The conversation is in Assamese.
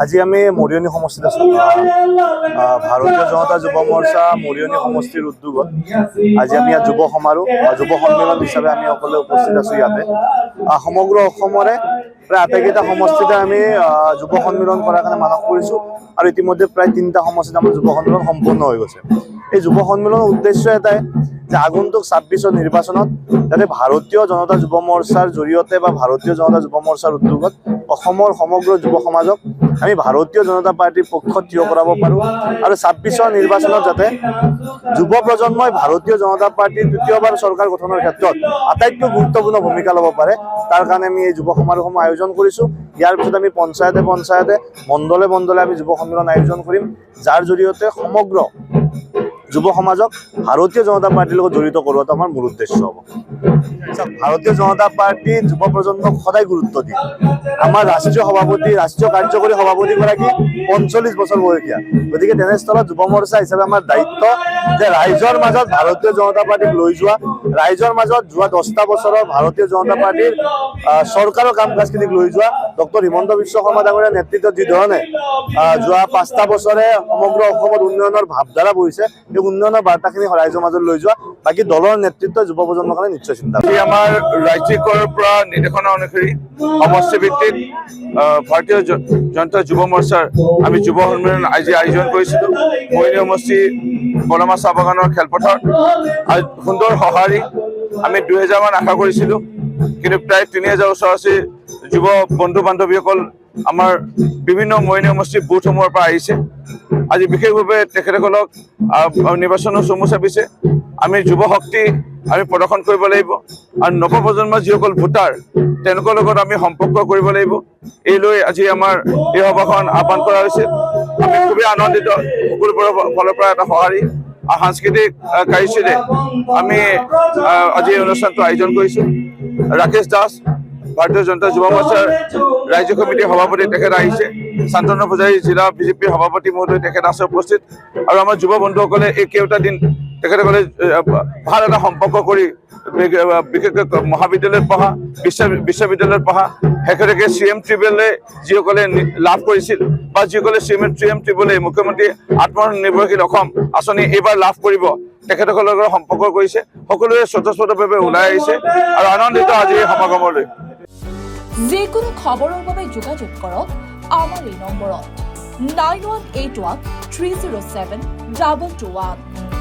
আজি আমি মৰিয়নি সমষ্টিত আছো। ভাৰতীয় জনতা যুৱ মৰ্চা মৰিয়নি সমষ্টিৰ উদ্যোগত আজি আমি ইয়াত যুৱ সমাৰোহ যুৱ সন্মিলন হিচাপে আমি সকলোৱে উপস্থিত আছো। ইয়াতে সমগ্ৰ অসমৰে প্ৰায় আটাইকেইটা সমষ্টিতে আমি যুৱ সন্মিলন কৰাৰ কাৰণে মানস কৰিছো আৰু ইতিমধ্যে প্ৰায় 3টা সমষ্টিত আমাৰ যুৱ সন্মিলন সম্পূৰ্ণ হৈ গৈছে। এই যুৱ সন্মিলনৰ উদ্দেশ্য এটাই যে আগন্তুক 26ৰ নিৰ্বাচনত যাতে ভাৰতীয় জনতা যুৱ মৰ্চাৰ জৰিয়তে বা ভাৰতীয় জনতা যুৱ মৰ্চাৰ উদ্যোগত অসমৰ সমগ্ৰ যুৱ সমাজক আমি ভাৰতীয় জনতা পাৰ্টিৰ পক্ষত থিয় কৰাব পাৰোঁ আৰু 26ৰ নিৰ্বাচনত যাতে যুৱ প্ৰজন্মই ভাৰতীয় জনতা পাৰ্টিৰ দ্বিতীয়বাৰ চৰকাৰ গঠনৰ ক্ষেত্ৰত আটাইতকৈ গুৰুত্বপূৰ্ণ ভূমিকা ল'ব পাৰে। তাৰ কাৰণে আমি এই যুৱ সমাৰোহসমূহ আয়োজন কৰিছোঁ। ইয়াৰ পিছত আমি পঞ্চায়তে মণ্ডলে মণ্ডলে আমি যুৱ সন্মিলন আয়োজন কৰিম, যাৰ জৰিয়তে সমগ্ৰ যুৱ সমাজক ভাৰতীয় জনতা পাৰ্টিৰ লগত জড়িত কৰোৱাটো আমাৰ মূল উদ্দেশ্য হ'ব। ভাৰতীয় জনতা পাৰ্টিৰ যুৱ প্ৰজন্মক সদায় গুৰুত্ব দিয়ে। আমাৰ ৰাষ্ট্ৰীয় সভাপতি ৰাষ্ট্ৰীয় কাৰ্যকৰী সভাপতিগৰাকী 45 বছৰ বয়সীয়া। গতিকে তেনেস্থলত যুৱ মৰ্চা হিচাপে আমাৰ দায়িত্ব যে ৰাইজৰ মাজত ভাৰতীয় জনতা পাৰ্টিক লৈ যোৱা, ৰাইজৰ মাজত যোৱা 10টা বছৰৰ ভাৰতীয় জনতা পাৰ্টিৰ চৰকাৰৰ কাম কাজখিনিক লৈ যোৱা। ডক্টৰ হিমন্ত বিশ্ব শৰ্মা ডাঙৰীয়াৰ নেতৃত্বত যি ধৰণে যোৱা 5টা বছৰে সমগ্ৰ অসমত উন্নয়নৰ ভাৱধাৰা বহিছে, এই উন্নয়নৰ বাৰ্তাখিনি ৰাইজৰ মাজত লৈ যোৱা। বাকী দলৰ নেতৃত্ব যুৱ প্ৰজন্মৰ কাৰণে নিশ্চয় চিন্তা কৰি আমাৰ ৰাজ্যিকৰ পৰা নিৰ্দেশনা অনুসৰি সমষ্টি ভিত্তিক ভাৰতীয় জনতা যুৱ মৰ্চাৰ আমি যুৱ সন্মিলন আজি আয়োজন কৰিছিলোঁ। মৰিয়নি সমষ্টি বনমা চাহ বাগানৰ খেলপথাৰ সুন্দৰ সঁহাৰি। আমি 2000 মান আশা কৰিছিলোঁ, কিন্তু প্ৰায় 3000 ওচৰা-ওচৰি যুৱ বন্ধু বান্ধৱীসকল আমাৰ বিভিন্ন মৰিয়নি সমষ্টিৰ বুথসমূহৰ পৰা আহিছে। আজি বিশেষভাৱে তেখেতসকলক নিৰ্বাচনৰ চমু চাপিছে। আমি যুৱ শক্তি আমি প্ৰদৰ্শন কৰিব লাগিব আৰু নৱপ্ৰজন্মৰ যিসকল ভোটাৰ তেওঁলোকৰ লগত আমি সম্পৰ্ক কৰিব লাগিব। এই লৈ আজি আমাৰ এই সভাখন আহ্বান কৰা হৈছে। আমি খুবেই আনন্দিত, সকলোৰে ফালৰ পৰা এটা সঁহাৰি আৰু সাংস্কৃতিক কাৰ্যসূচীৰে আমি আজি এই অনুষ্ঠানটো আয়োজন কৰিছোঁ। ৰাকেশ দাস ভাৰতীয় জনতা যুৱ মৰ্চাৰ ৰাজ্য কমিটিৰ সভাপতি তেখেত আহিছে। শান্তনু পূজাৰী জিলা বিজেপিৰ সভাপতি মহোদয় তেখেত আছে উপস্থিত। আৰু আমাৰ যুৱ বন্ধুসকলে এই কেইটা দিন তেখেতসকলে ভাল এটা সম্পৰ্ক কৰি বিশেষকৈ মহাবিদ্যালয়ত পঢ়া, বিশ্ববিদ্যালয়ত পঢ়া শেহতীয়াকৈ CM ট্ৰিবিউলে যিসকলে লাভ কৰিছিল বা যিসকলে CM ট্ৰিবিউলে মুখ্যমন্ত্ৰী আত্মনিৰ্ভৰশীল অসম আঁচনি এইবাৰ লাভ কৰিব, তেখেতসকলৰ লগত সম্পৰ্ক কৰিছে। সকলোৱে স্বতঃস্ফূৰ্তভাৱে ওলাই আহিছে আৰু আনন্দিত আজি এই সমাগমলৈ। যিকোনো খবৰৰ বাবে যোগাযোগ কৰক আমাৰ এই নম্বৰত 9181 307 221।